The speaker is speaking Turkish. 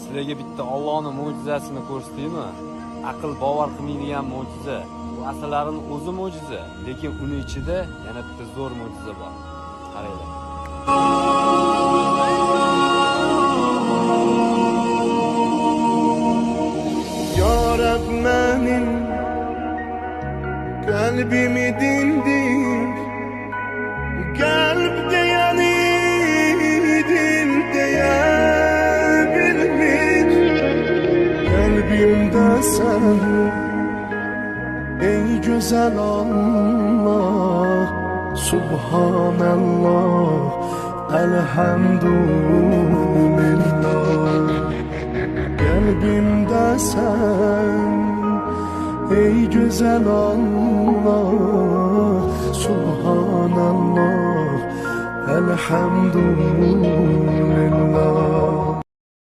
sizlarga bitta Allohning mo'jizasini ko'rsataymi? Aql bovar qilmaydigan mo'jiza. Bu asarlarning o'zi mo'jiza, lekin uni ichida yana bitta zo'r mo'jiza bor. Qaranglar. Ya Rab benim kalbimi dindir, kalpte yani dilde bilmiş, kalbimde sen ey güzel Allah, Subhanallah, elhamdülillah. Kalbimde sen ey güzel Allah, Subhanallah, elhamdülillah.